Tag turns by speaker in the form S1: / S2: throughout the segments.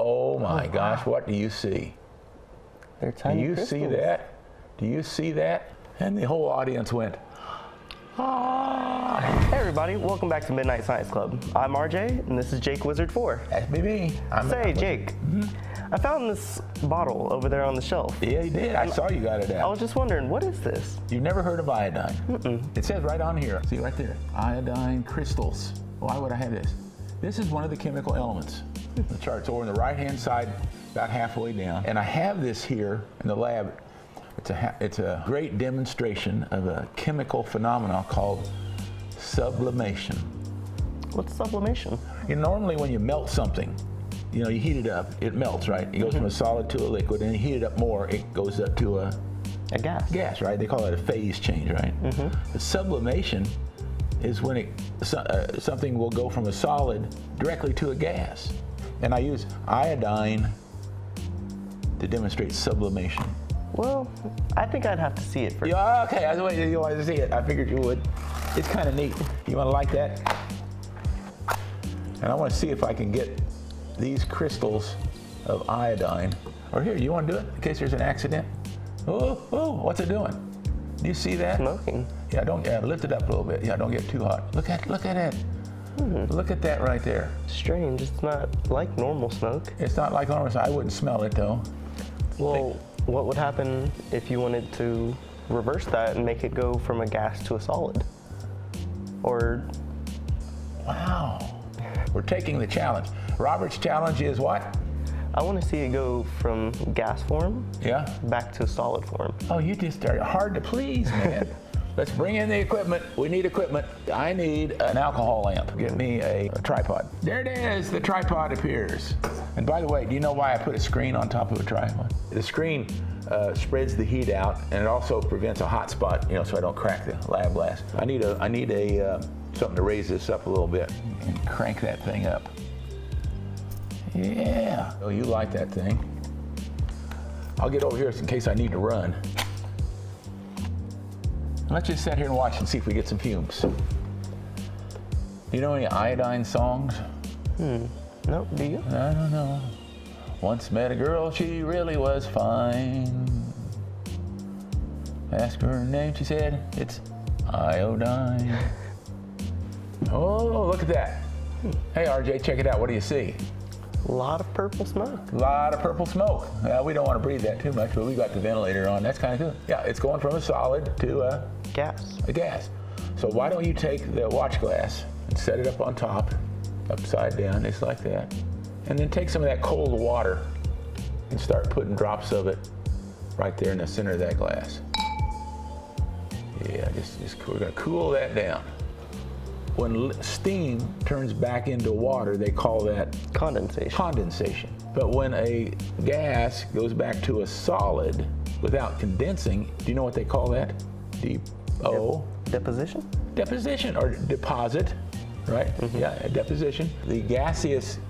S1: Oh my gosh, what do you see?
S2: They're tiny crystals.
S1: Do you see that? Do you see that? And the whole audience went, ah.
S2: Hey everybody, welcome back to Midnight Science Club. I'm RJ, and this is Jake Wizard 4.
S1: That's me.
S2: Say, Jake, I found this bottle over there on the shelf.
S1: Yeah, you did. I saw you got it out.
S2: I was just wondering, what is this?
S1: You've never heard of iodine?
S2: Mm-mm.
S1: It says right on here. See right there, iodine crystals. Why would I have this? This is one of the chemical elements. The chart's over on the right-hand side, about halfway down. And I have this here in the lab. It's a great demonstration of a chemical phenomenon called sublimation.
S2: What's sublimation?
S1: Normally when you melt something, you heat it up, it melts, right? It goes from a solid to a liquid, and you heat it up more, it goes up to a
S2: gas.
S1: Gas, right? They call it a phase change, right? The sublimation is when something will go from a solid directly to a gas. And I use iodine to demonstrate sublimation.
S2: Well, I think I'd have to see it first.
S1: Yeah, okay, I was waiting you wanted to see it. I figured you would. It's kind of neat. You want to like that? And I want to see if I can get these crystals of iodine. Or here, you want to do it in case there's an accident? Oh, what's it doing? Do you see that?
S2: Smoking.
S1: Yeah, lift it up a little bit. Yeah, don't get too hot. Look at it. Look at that right there.
S2: Strange. It's not like normal smoke.
S1: It's not like normal smoke. I wouldn't smell it though.
S2: Well, what would happen if you wanted to reverse that and make it go from a gas to a solid? Or...
S1: Wow. We're taking the challenge. Robert's challenge is what?
S2: I want to see it go from gas form back to solid form.
S1: Oh, you just are hard to please, man. Let's bring in the equipment. We need equipment. I need an alcohol lamp. Get me a tripod. There it is. The tripod appears. And by the way, do you know why I put a screen on top of a tripod? The screen spreads the heat out, and it also prevents a hot spot, so I don't crack the lab glass. I need something to raise this up a little bit and crank that thing up. Yeah. Oh, you like that thing. I'll get over here in case I need to run. Let's just sit here and watch and see if we get some fumes. Do you know any iodine songs?
S2: No, do you?
S1: I don't know. Once met a girl, she really was fine. Asked her name, she said, it's iodine. Oh, look at that. Hey, RJ, check it out. What do you see?
S2: A lot of purple smoke.
S1: A lot of purple smoke. We don't want to breathe that too much, but we got the ventilator on. That's kind of cool. Yeah, it's going from a solid to a gas. So why don't you take the watch glass and set it up on top, upside down, just like that, and then take some of that cold water and start putting drops of it right there in the center of that glass. Yeah, we're going to cool that down. When steam turns back into water, they call that condensation. But when a gas goes back to a solid without condensing, do you know what they call that?
S2: Deposition?
S1: Deposition, or deposit, right? Yeah, a deposition. The gaseous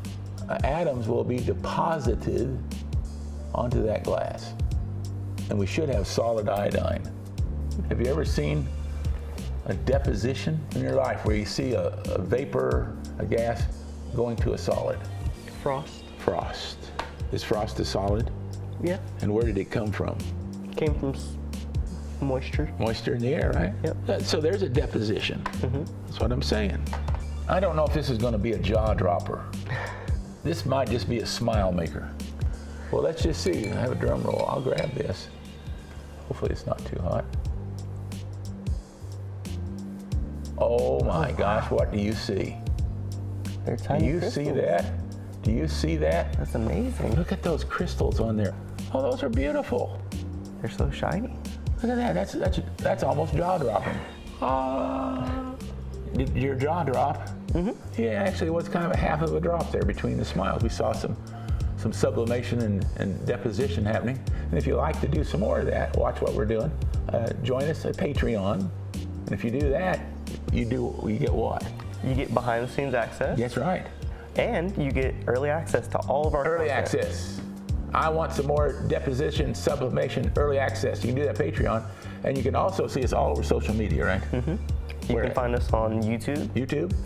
S1: atoms will be deposited onto that glass. And we should have solid iodine. Have you ever seen a deposition in your life where you see a vapor, a gas going to a solid?
S2: Frost.
S1: Frost. Is frost a solid?
S2: Yeah.
S1: And where did it come from?
S2: Came from moisture.
S1: Moisture in the air, right?
S2: Yep.
S1: So there's a deposition. That's what I'm saying. I don't know if this is going to be a jaw dropper. This might just be a smile maker. Well, let's just see. I have a drum roll. I'll grab this. Hopefully it's not too hot. Oh my gosh, what do you see?
S2: They're tiny crystals.
S1: Do you see that? Do you see that?
S2: That's amazing.
S1: Look at those crystals on there. Oh, those are beautiful.
S2: They're so shiny.
S1: Look at that. That's almost jaw dropping. Did your jaw drop? Yeah, actually it was kind of a half of a drop there between the smiles. We saw some sublimation and deposition happening. And if you like to do some more of that, watch what we're doing. Join us at Patreon. And if you do that, you get what?
S2: You get behind the scenes access.
S1: That's right.
S2: And you get early access to all of our
S1: early access. I want some more deposition, sublimation, early access. You can do that Patreon. And you can also see us all over social media, right?
S2: Mm-hmm. You can find us on YouTube,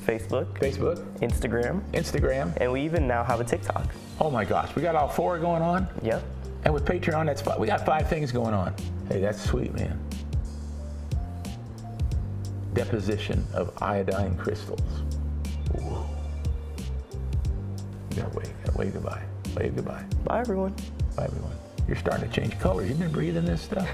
S2: Facebook, Instagram, and we even now have a TikTok.
S1: Oh my gosh, we got all 4 going on?
S2: Yep.
S1: And with Patreon, that's 5. We got 5 things going on. Hey, that's sweet, man. Deposition of iodine crystals. Ooh. You gotta wave goodbye. Wave goodbye.
S2: Bye, everyone.
S1: Bye, everyone. You're starting to change colors. You've been breathing this stuff.